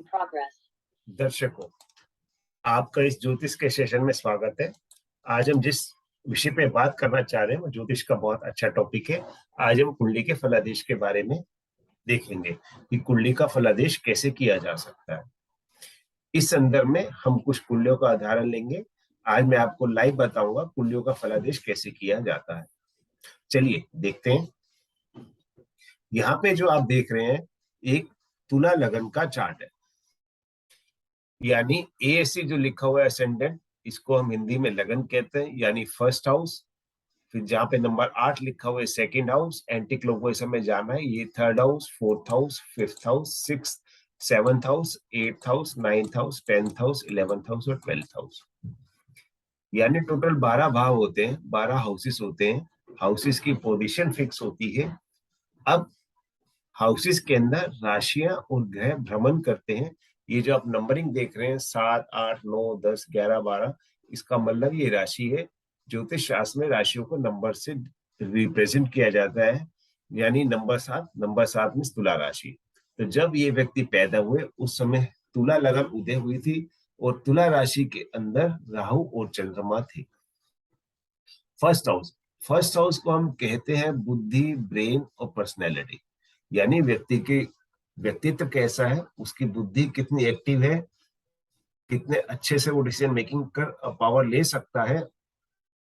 दर्शकों, आपका इस ज्योतिष के सेशन में स्वागत है। आज हम जिस विषय पे बात करना चाह रहे हैं वो ज्योतिष का बहुत अच्छा टॉपिक है। आज हम कुंडली के फलादेश के बारे में देखेंगे कि कुंडली का फलादेश कैसे किया जा सकता है। इस संदर्भ में हम कुछ कुंडलियों का उदाहरण लेंगे। आज मैं आपको लाइव बताऊंगा कुंडलियों का फलादेश कैसे किया जाता है। चलिए देखते हैं। यहाँ पे जो आप देख रहे हैं एक तुला लगन का चार्ट है, यानी एएससी जो लिखा हुआ है असेंडेंट, इसको हम हिंदी में लगन कहते हैं, यानी फर्स्ट हाउस। फिर जहाँ पे नंबर 8 लिखा हुआ है सेकंड हाउस, एंटी क्लॉकवाइज हमें जाना है, ये third house, fourth house, fifth house, sixth, seventh house, eighth house, ninth house, 10th house, 11th house और 12th हाउस। यानी टोटल 12 भाव होते हैं, 12 हाउसेस होते हैं। हाउसेस की पोजीशन फिक्स होती है। अब हाउसेस के अंदर राशियां और ग्रह भ्रमण करते हैं। ये जो आप नंबरिंग देख रहे हैं 7, 8, 9, 10, 11, 12, इसका मतलब ये राशि है। ज्योतिष शास्त्र में राशियों को नंबर से रिप्रेजेंट किया जाता है, यानी नंबर 7 में तुला राशि। तो जब ये व्यक्ति पैदा हुए उस समय तुला लगन उदय हुई थी और तुला राशि के अंदर राहु और चंद्रमा थे। फर्स्ट हाउस को हम कहते हैं बुद्धि, ब्रेन और पर्सनैलिटी, यानी व्यक्ति के व्यक्तित्व कैसा है, उसकी बुद्धि कितनी एक्टिव है, कितने अच्छे से वो डिसीजन मेकिंग कर पावर ले सकता है,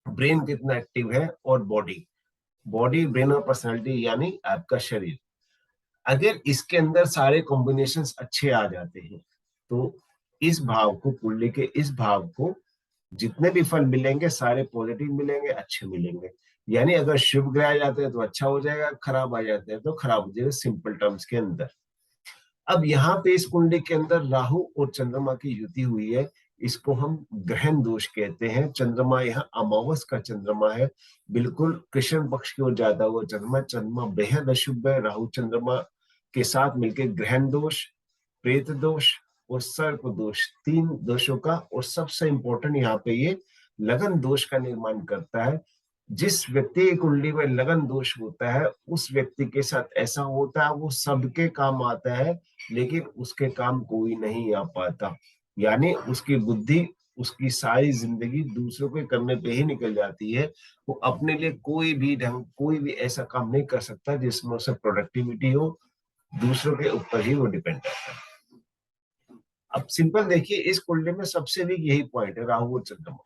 ब्रेन कितना एक्टिव है, और बॉडी ब्रेन और पर्सनालिटी यानी आपका शरीर। अगर इसके अंदर सारे कॉम्बिनेशंस अच्छे आ जाते हैं तो इस भाव को, कुंडली के इस भाव को जितने भी फल मिलेंगे सारे पॉजिटिव मिलेंगे, अच्छे मिलेंगे। यानी अगर शुभ ग्रह आ जाते हैं तो अच्छा हो जाएगा, खराब आ जाते हैं तो खराब हो जाएगा, सिंपल टर्म्स के अंदर। अब यहाँ पे इस कुंडली के अंदर राहु और चंद्रमा की युति हुई है, इसको हम ग्रहण दोष कहते हैं। चंद्रमा यहाँ अमावस का चंद्रमा है, बिल्कुल कृष्ण पक्ष की ओर जाता हुआ चंद्रमा बेहद अशुभ है। राहु चंद्रमा के साथ मिलकर ग्रहण दोष, प्रेत दोष और सर्प दोष, 3 दोषों का, और सबसे इंपॉर्टेंट यहाँ पे ये लगन दोष का निर्माण करता है। जिस व्यक्ति की कुंडली में लगन दोष होता है उस व्यक्ति के साथ ऐसा होता है, वो सबके काम आता है लेकिन उसके काम कोई नहीं आ पाता। यानी उसकी बुद्धि, उसकी सारी जिंदगी दूसरों के करने पे ही निकल जाती है। वो अपने लिए कोई भी ऐसा काम नहीं कर सकता जिसमें उसे प्रोडक्टिविटी हो, दूसरों के ऊपर ही वो डिपेंड करता है। अब सिंपल देखिए, इस कुंडली में सबसे वीक यही पॉइंट है, राहु और चंद्रमा।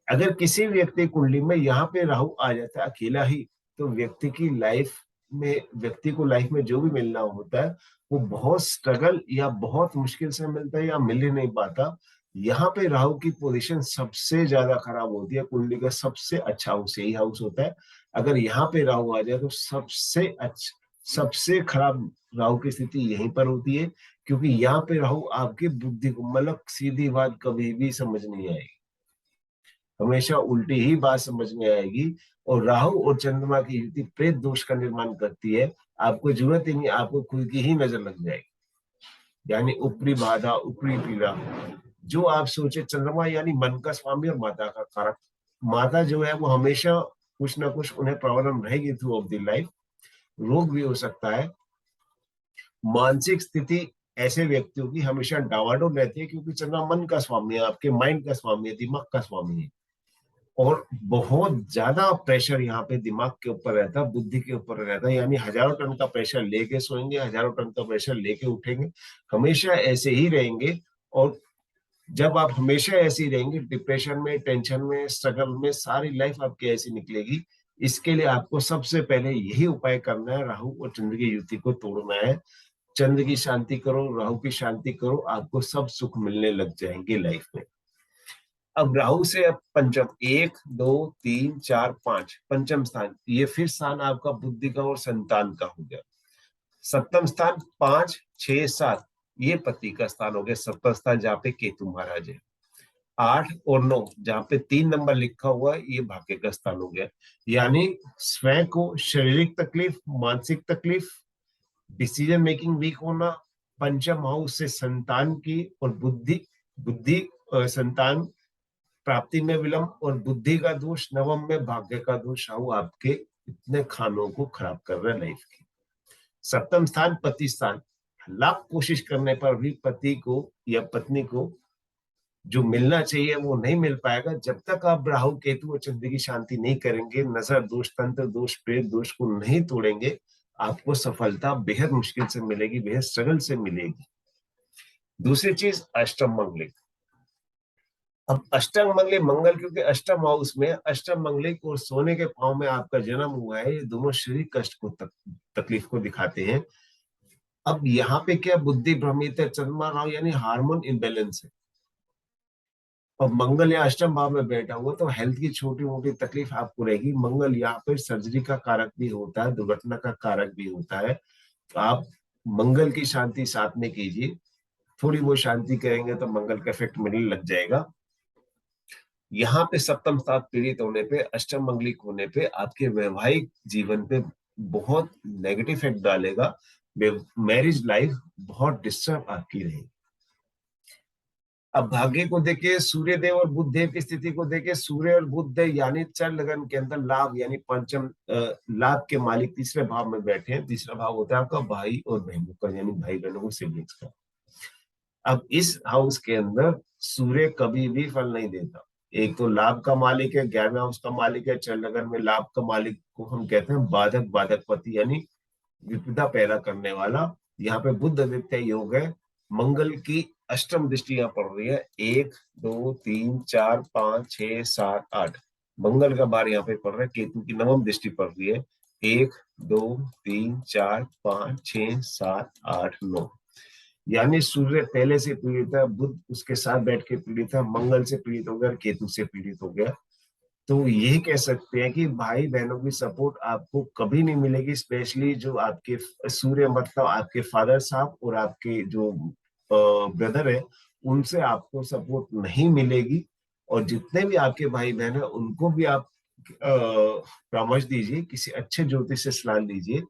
अगर किसी व्यक्ति कुंडली में यहाँ पे राहु आ जाता है अकेला ही, तो व्यक्ति को लाइफ में जो भी मिलना होता है वो बहुत स्ट्रगल या बहुत मुश्किल से मिलता है या मिल ही नहीं पाता। यहाँ पे राहु की पोजीशन सबसे ज्यादा खराब होती है। कुंडली का सबसे अच्छा हाउस यही हाउस होता है। अगर यहाँ पे राहु आ जाए तो सबसे खराब राहु की स्थिति यहीं पर होती है, क्योंकि यहाँ पे राहु आपकी बुद्धि को, मतलब सीधी बात कभी भी समझ नहीं आएगी, हमेशा उल्टी ही बात समझ में आएगी। और राहु और चंद्रमा की युति प्रेत दोष का निर्माण करती है। आपको जरूरत ही नहीं, आपको खुद की ही नजर लग जाएगी। यानी ऊपरी बाधा, ऊपरी पीड़ा, जो आप सोचे, चंद्रमा यानी मन का स्वामी और माता का कारक। माता जो है वो हमेशा कुछ ना कुछ उन्हें प्रॉब्लम रहेगी थ्रू ऑफ द लाइफ, रोग भी हो सकता है। मानसिक स्थिति ऐसे व्यक्तियों की हमेशा डावाडोल रहती है, क्योंकि चंद्रमा मन का स्वामी है, आपके माइंड का स्वामी है, दिमाग का स्वामी है। और बहुत ज्यादा प्रेशर यहाँ पे दिमाग के ऊपर रहता है, बुद्धि के ऊपर रहता है। यानी हजारों टन का प्रेशर लेके सोएंगे, हजारों टन का प्रेशर लेके उठेंगे, हमेशा ऐसे ही रहेंगे। और जब आप हमेशा ऐसे ही रहेंगे, डिप्रेशन में, टेंशन में, स्ट्रगल में, सारी लाइफ आपकी ऐसी निकलेगी। इसके लिए आपको सबसे पहले यही उपाय करना है, राहु और चंद्र की युति को तोड़ना है। चंद्र की शांति करो, राहु की शांति करो, आपको सब सुख मिलने लग जाएंगे लाइफ में। अब राहु से अब पंचम, 1, 2, 3, 4, 5, पंचम स्थान, ये फिर स्थान आपका बुद्धि का और संतान का हो गया। सप्तम स्थान 5, 6, 7, ये पति का स्थान हो गया। सप्तम स्थान जहाँ पे केतु महाराज है। 8 और 9 जहाँ पे 3 नंबर लिखा हुआ है, ये भाग्य का स्थान हो गया। यानी स्वयं को शारीरिक तकलीफ, मानसिक तकलीफ, डिसीजन मेकिंग वीक होना, पंचम हाउस से संतान की और बुद्धि संतान प्राप्ति में विलंब और बुद्धि का दोष, नवम में भाग्य का दोष, राहु आपके इतने खानों को खराब कर रहा है लाइफ की। सप्तम स्थान पति स्थान, लाख कोशिश करने पर भी पति को या पत्नी को जो मिलना चाहिए वो नहीं मिल पाएगा जब तक आप राहु केतु और चंद्र की शांति नहीं करेंगे, नजर दोष, तंत्र दोष, प्रेत दोष को नहीं तोड़ेंगे, आपको सफलता बेहद मुश्किल से मिलेगी, बेहद स्ट्रगल से मिलेगी। दूसरी चीज अष्टम मंगलिक। अब अष्टम मंगलिक मंगल, क्योंकि अष्टम हाउस में अष्टम मंगलिक और सोने के पांव में आपका जन्म हुआ है, ये दोनों शरीर कष्ट को तकलीफ को दिखाते हैं। अब यहाँ पे क्या बुद्धि भ्रमित है, चंद्रमा राहु यानी हार्मोन इम्बेलेंस है, और मंगल या अष्टम भाव में बैठा हुआ तो हेल्थ की छोटी मोटी तकलीफ आपको रहेगी। मंगल यहाँ पर सर्जरी का कारक भी होता है, दुर्घटना का कारक भी होता है, तो आप मंगल की शांति साथ में कीजिए। थोड़ी वो शांति करेंगे तो मंगल का इफेक्ट मिलने लग जाएगा। यहाँ पे सप्तम स्थान पीड़ित होने पे, अष्टम मंगलिक होने पे आपके वैवाहिक जीवन पे बहुत नेगेटिव इफेक्ट डालेगा। मैरिज लाइफ बहुत डिस्टर्ब आपकी रहेगी। अब भाग्य को देखे, सूर्य देव और बुध देव की स्थिति को देखे, सूर्य और बुध देव यानी चर लगन के अंदर लाभ यानी पंचम लाभ के मालिक तीसरे भाव में बैठे हैं। तीसरा भाव होता है आपका भाई और बहनों का, यानी भाई बहनों को, सिबलिंग्स का। अब इस हाउस के अंदर सूर्य कभी भी फल नहीं देता। एक तो लाभ का मालिक है, 11वें हाउस का मालिक है, चर लगन में लाभ का मालिक को हम कहते हैं बाधक, बाधक पति यानी विपदा पैदा करने वाला। यहाँ पे बुध आदित्य योग है। मंगल की अष्टम दृष्टि यहाँ पड़ रही है, 1 2 3 4 5 6 7 8। मंगल का बार यहाँ पे पड़ रहा है, केतु की नवम दृष्टि पड़ रही है, 1 2 3 4 5 6 7 8 9। यानी सूर्य पहले से पीड़ित है, बुध उसके साथ बैठ के पीड़ित है, मंगल से पीड़ित हो गया, केतु से पीड़ित हो गया। तो यही कह सकते हैं कि भाई बहनों की सपोर्ट आपको कभी नहीं मिलेगी, स्पेशली जो आपके सूर्य मतलब आपके फादर साहब और आपके जो ब्रदर है, उनसे आपको सपोर्ट नहीं मिलेगी। और जितने भी आपके भाई बहन है उनको भी आप परामर्श दीजिए, किसी अच्छे ज्योतिष से सलाह लीजिए,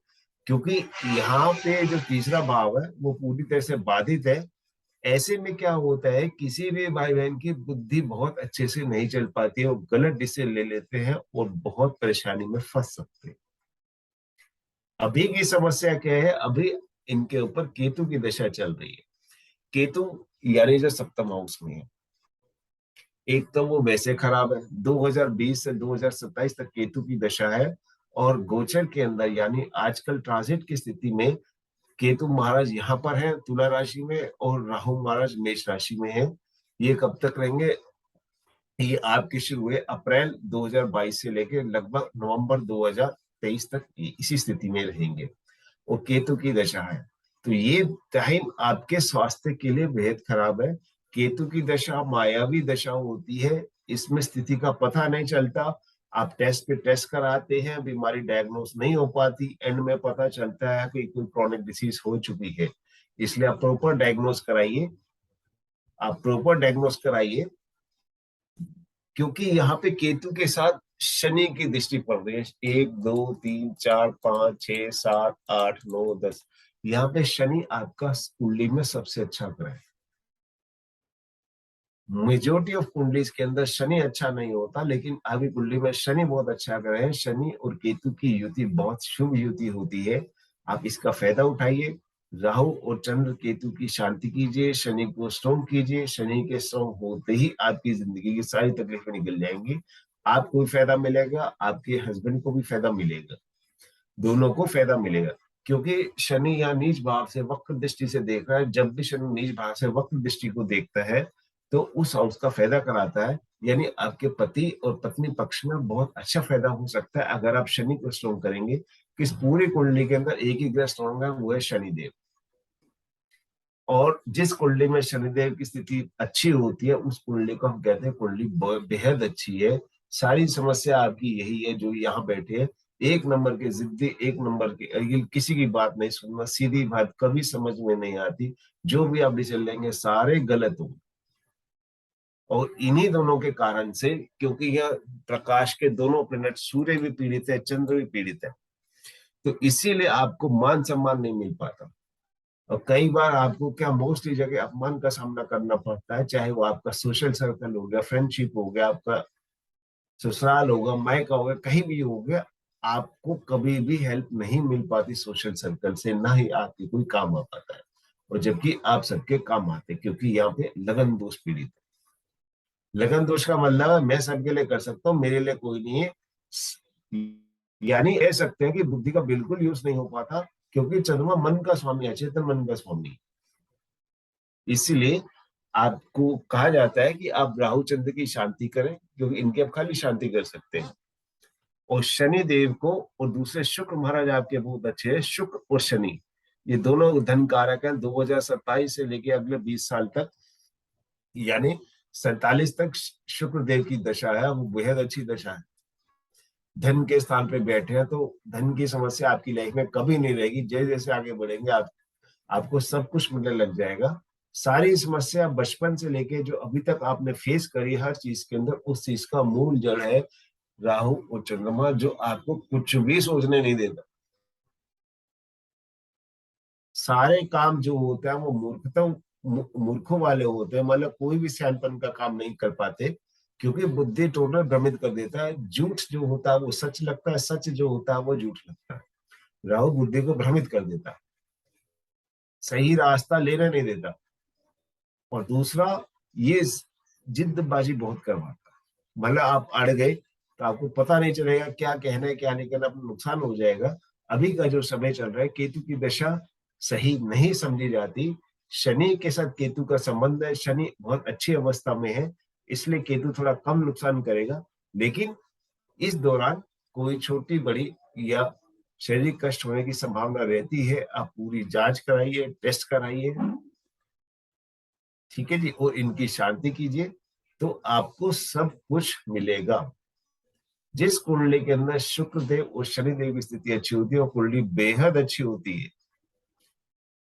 क्योंकि यहाँ पे जो तीसरा भाव है वो पूरी तरह से बाधित है। ऐसे में क्या होता है, किसी भी भाई बहन की बुद्धि बहुत अच्छे से नहीं चल पाती है, वो गलत डिसीजन ले लेते हैं और बहुत परेशानी में फंस सकते हैं। अभी की समस्या क्या है, अभी इनके ऊपर केतु की दशा चल रही है। केतु यानी जो सप्तम हाउस में है, एक तो वो वैसे खराब है, 2020 से 2027 तक केतु की दशा है, और गोचर के अंदर यानी आजकल ट्रांजिट की स्थिति में केतु महाराज यहाँ पर है तुला राशि में, और राहु महाराज मेष राशि में है। ये कब तक रहेंगे, ये आपके शुरू हुए अप्रैल 2022 से लेकर लगभग नवंबर 2023 तक इसी स्थिति में रहेंगे, और केतु की दशा है। तो ये टाइम आपके स्वास्थ्य के लिए बेहद खराब है। केतु की दशा मायावी दशा होती है, इसमें स्थिति का पता नहीं चलता। आप टेस्ट पे टेस्ट कराते हैं, बीमारी डायग्नोस नहीं हो पाती, एंड में पता चलता है कि कोई क्रॉनिक डिसीज हो चुकी है। इसलिए आप प्रॉपर डायग्नोस कराइए, आप प्रॉपर डायग्नोस कराइए, क्योंकि यहाँ पे केतु के साथ शनि की दृष्टि पड़ रही है, 1 2 3 4 5 6 7 8 9 10। यहाँ पे शनि आपका कुंडली में सबसे अच्छा ग्रह है। मेजोरिटी ऑफ कुंडली के अंदर शनि अच्छा नहीं होता, लेकिन अभी कुंडली में शनि बहुत अच्छा ग्रह है। शनि और केतु की युति बहुत शुभ युति होती है, आप इसका फायदा उठाइए। राहु और चंद्र केतु की शांति कीजिए, शनि को स्ट्रॉन्ग कीजिए। शनि के स्ट्रॉन्ग होते ही आपकी जिंदगी की सारी तकलीफें निकल जाएंगी। आपको भी फायदा मिलेगा, आपके हस्बैंड को भी फायदा मिलेगा, दोनों को फायदा मिलेगा। क्योंकि शनि या नीच भाव से वक्र दृष्टि से देख रहा है, जब भी शनि नीच भाव से वक्र दृष्टि को देखता है तो उस हाउस का फायदा कराता है, यानी आपके पति और पत्नी पक्ष में बहुत अच्छा फायदा हो सकता है अगर आप शनि को स्ट्रॉन्ग करेंगे। कि इस पूरी कुंडली के अंदर एक ही ग्रह स्ट्रॉन्ग है, वो है शनिदेव। और जिस कुंडली में शनिदेव की स्थिति अच्छी होती है उस कुंडली को हम कहते हैं कुंडली बेहद अच्छी है। सारी समस्या आपकी यही है, जो यहाँ बैठे हैं एक नंबर के जिद्दी, एक नंबर के, ये किसी की बात नहीं सुनना, सीधी बात कभी समझ में नहीं आती, जो भी आप डिसीजन लेंगे सारे गलत होंगे। और इन्हीं दोनों के कारण से, क्योंकि यह प्रकाश के दोनों प्लेनेट, सूर्य भी पीड़ित है, चंद्र भी पीड़ित है, तो इसीलिए आपको मान सम्मान नहीं मिल पाता। और कई बार आपको क्या मोस्टली जगह अपमान का सामना करना पड़ता है, चाहे वो आपका सोशल सर्कल हो गया, फ्रेंडशिप हो गया, आपका ससुराल होगा, मायका होगा, कहीं भी हो गया, आपको कभी भी हेल्प नहीं मिल पाती सोशल सर्कल से, ना ही आपकी कोई काम आ पाता है। और जबकि आप सबके काम आते, क्योंकि यहाँ पे लगन दोष पीड़ित है। लगन दोष का मतलब है मैं सबके लिए कर सकता हूँ, मेरे लिए कोई नहीं है। यानी कह सकते हैं कि बुद्धि का बिल्कुल यूज नहीं हो पाता, क्योंकि चंद्रमा मन का स्वामी है, चेतन मन का स्वामी। इसीलिए आपको कहा जाता है कि आप राहु चंद्र की शांति करें, क्योंकि इनके आप खाली शांति कर सकते हैं। और शनि देव को, और दूसरे शुक्र महाराज आपके बहुत अच्छे हैं, शुक्र और शनि ये दोनों धन कारक हैं। 2027 से लेके अगले 20 साल तक, यानी 47 तक शुक्र देव की दशा है, वो बेहद अच्छी दशा है। धन के स्थान पे बैठे हैं, तो धन की समस्या आपकी लाइफ में कभी नहीं रहेगी। जैसे जैसे आगे बढ़ेंगे आपको सब कुछ मिलने लग जाएगा। सारी समस्या बचपन से लेके जो अभी तक आपने फेस करी हर चीज के अंदर, उस चीज का मूल जड़ है राहु और चंद्रमा, जो आपको कुछ भी सोचने नहीं देता। सारे काम जो होते हैं वो मूर्खों वाले होते हैं, मतलब कोई भी सियानपन का काम नहीं कर पाते, क्योंकि बुद्धि टोटल भ्रमित कर देता है। झूठ जो होता है वो सच लगता है, सच जो होता है वो झूठ लगता है। राहु बुद्धि को भ्रमित कर देता है, सही रास्ता लेने नहीं देता। और दूसरा, ये जिद्दबाजी बहुत करवाता है। मतलब आप अड़ गए तो आपको पता नहीं चलेगा क्या कहना है क्या नहीं कहना, अपना नुकसान हो जाएगा। अभी का जो समय चल रहा है, केतु की दशा सही नहीं समझी जाती। शनि के साथ केतु का संबंध है, शनि बहुत अच्छी अवस्था में है, इसलिए केतु थोड़ा कम नुकसान करेगा। लेकिन इस दौरान कोई छोटी बड़ी या शारीरिक कष्ट होने की संभावना रहती है। आप पूरी जांच कराइए, टेस्ट कराइए, ठीक है जी, और इनकी शांति कीजिए, तो आपको सब कुछ मिलेगा। जिस कुंडली के अंदर शुक्र देव और शनि देव की स्थिति अच्छी होती है, वो कुंडली बेहद अच्छी होती है।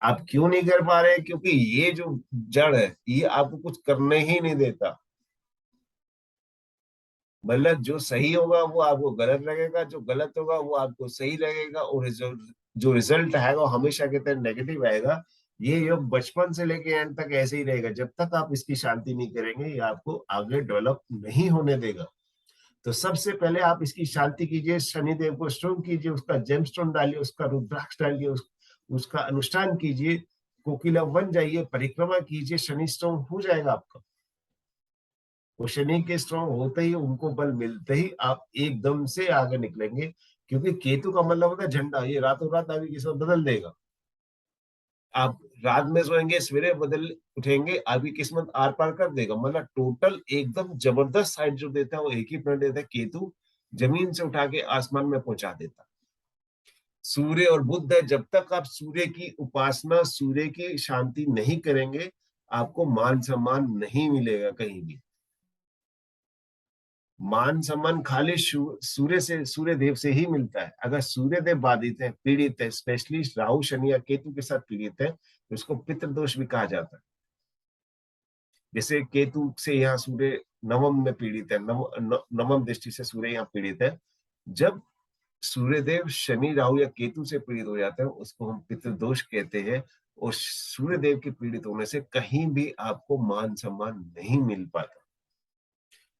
आप क्यों नहीं कर पा रहे? क्योंकि ये जो जड़ है, ये आपको कुछ करने ही नहीं देता। मतलब जो सही होगा वो आपको गलत लगेगा, जो गलत होगा वो आपको सही लगेगा, और जो रिजल्ट आएगा वो हमेशा कहते हैं नेगेटिव आएगा। ये योग बचपन से लेके एंड तक ऐसे ही रहेगा। जब तक आप इसकी शांति नहीं करेंगे, ये आपको आगे डेवलप नहीं होने देगा। तो सबसे पहले आप इसकी शांति कीजिए, शनिदेव को स्ट्रोंग कीजिए, उसका जेमस्टोन डालिए, उसका रुद्राक्ष डालिए, उसका अनुष्ठान कीजिए, कोकिला बन जाइए, परिक्रमा कीजिए, शनि स्ट्रोंग हो जाएगा आपका। वो शनि के स्ट्रॉन्ग होते ही, उनको बल मिलते ही आप एकदम से आगे निकलेंगे। क्योंकि केतु का मतलब होता है झंडा, ये रातों रात आपकी किस्मत बदल देगा। आप रात में सोएंगे, सवेरे बदल उठेंगे, आपकी किस्मत आर पार कर देगा। मतलब टोटल एकदम जबरदस्त साइड जो देता है वो एक ही प्लेनेट देता है, केतु। जमीन से उठा के आसमान में पहुंचा देता है। सूर्य और बुध है, जब तक आप सूर्य की उपासना, सूर्य की शांति नहीं करेंगे, आपको मान सम्मान नहीं मिलेगा कहीं भी। मान सम्मान खाली सूर्य देव से ही मिलता है। अगर सूर्य देव बाधित है, पीड़ित है, स्पेशली राहु शनि या केतु के साथ पीड़ित है, तो उसको पितृदोष भी कहा जाता है। जैसे केतु से यहाँ सूर्य नवम में पीड़ित है, नवम दृष्टि से सूर्य यहाँ पीड़ित है। जब सूर्यदेव शनि राहु या केतु से पीड़ित हो जाते हैं, उसको हम पितृदोष कहते हैं। और सूर्यदेव के पीड़ित होने से कहीं भी आपको मान सम्मान नहीं मिल पाता।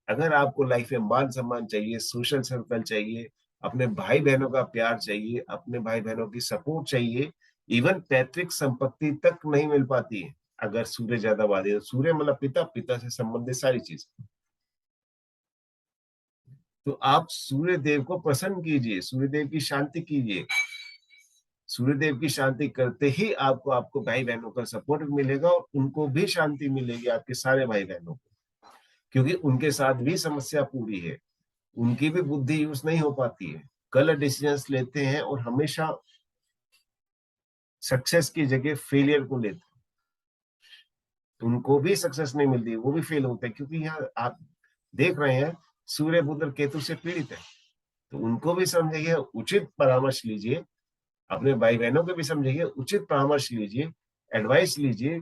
अगर आपको लाइफ में मान सम्मान चाहिए, सोशल सर्कल चाहिए, अपने भाई बहनों का प्यार चाहिए, अपने भाई बहनों की सपोर्ट चाहिए, इवन पैतृक संपत्ति तक नहीं मिल पाती है अगर सूर्य ज्यादा बाधित है। सूर्य मतलब पिता, पिता से संबंधित सारी चीज। तो आप सूर्य देव को प्रसन्न कीजिए, सूर्य देव की शांति कीजिए। सूर्य देव की शांति करते ही आपको आपको भाई बहनों का सपोर्ट मिलेगा, और उनको भी शांति मिलेगी, आपके सारे भाई बहनों को। क्योंकि उनके साथ भी समस्या पूरी है, उनकी भी बुद्धि यूज नहीं हो पाती है, गलत डिसीजंस लेते हैं, और हमेशा सक्सेस की जगह फेलियर को लेते हैं। उनको भी सक्सेस नहीं मिलती, वो भी फेल होते हैं, क्योंकि यहाँ आप देख रहे हैं सूर्य बुध और केतु से पीड़ित है। तो उनको भी समझिए, उचित परामर्श लीजिए, अपने भाई बहनों को भी समझिए, उचित परामर्श लीजिए, एडवाइस लीजिए,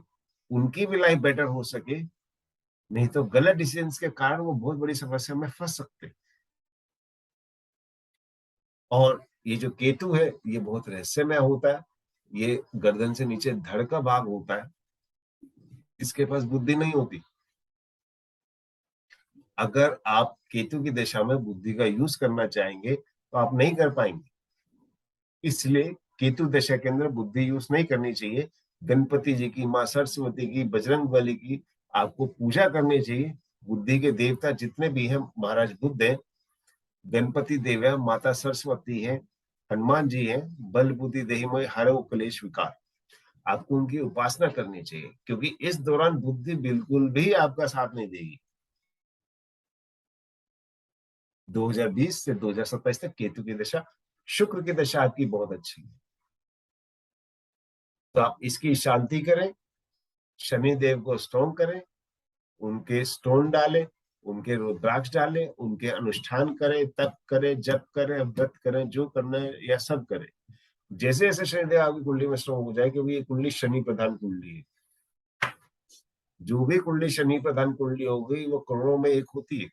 उनकी भी लाइफ बेटर हो सके। नहीं तो गलत डिसीजन के कारण वो बहुत बड़ी समस्या में फंस सकते हैं। और ये जो केतु है, ये बहुत रहस्यमय होता है। ये गर्दन से नीचे धड़ का भाग होता है, इसके पास बुद्धि नहीं होती। अगर आप केतु की दशा में बुद्धि का यूज करना चाहेंगे तो आप नहीं कर पाएंगे। इसलिए केतु दशा के अंदर बुद्धि यूज नहीं करनी चाहिए। गणपति जी की, माँ सरस्वती की, बजरंगबली की आपको पूजा करनी चाहिए। बुद्धि के देवता जितने भी हैं, महाराज बुद्ध है, गणपति देव है, माता सरस्वती है, हनुमान जी हैं, बल बुद्धि देहिमय हरऊ कलेश विकार। आपको उनकी उपासना करनी चाहिए, क्योंकि इस दौरान बुद्धि बिल्कुल भी आपका साथ नहीं देगी। 2020 से 2027 तक केतु की दशा, शुक्र की दशा आपकी बहुत अच्छी है। तो आप इसकी शांति करें, शनि देव को स्ट्रॉन्ग करें, उनके स्टोन डालें, उनके रुद्राक्ष डालें, उनके अनुष्ठान करें, तप करें, जप करें, व्रत करें, जो करना है या सब करें। जैसे जैसे शनिदेव आपकी कुंडली में स्ट्रॉन्ग हो जाए, क्योंकि ये कुंडली शनि प्रधान कुंडली है। जो भी कुंडली शनि प्रधान कुंडली हो गई, वो करोड़ों में एक होती है,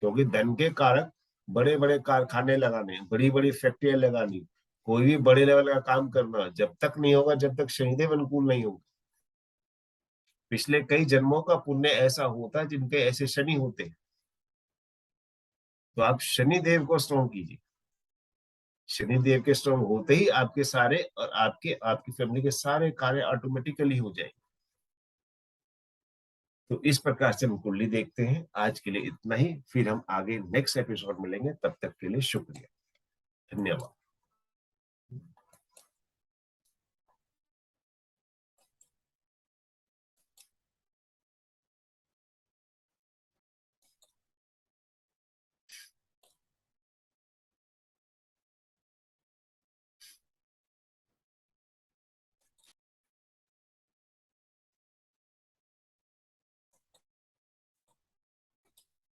क्योंकि धन के कारक बड़े बड़े कारखाने लगाने, बड़ी बड़ी फैक्ट्रियां लगानी, कोई भी बड़े लेवल का काम करना जब तक नहीं होगा, जब तक शनिदेव अनुकूल नहीं होगा। पिछले कई जन्मों का पुण्य ऐसा होता है जिनके ऐसे शनि होते हैं। तो आप शनि देव को स्ट्रॉन्ग कीजिए। शनि देव के स्ट्रॉन्ग होते ही आपके सारे और आपकी फैमिली के सारे कार्य ऑटोमेटिकली हो जाएंगे। तो इस प्रकार से हम कुंडली देखते हैं। आज के लिए इतना ही, फिर हम आगे नेक्स्ट एपिसोड मिलेंगे। तब तक के लिए शुक्रिया, धन्यवाद।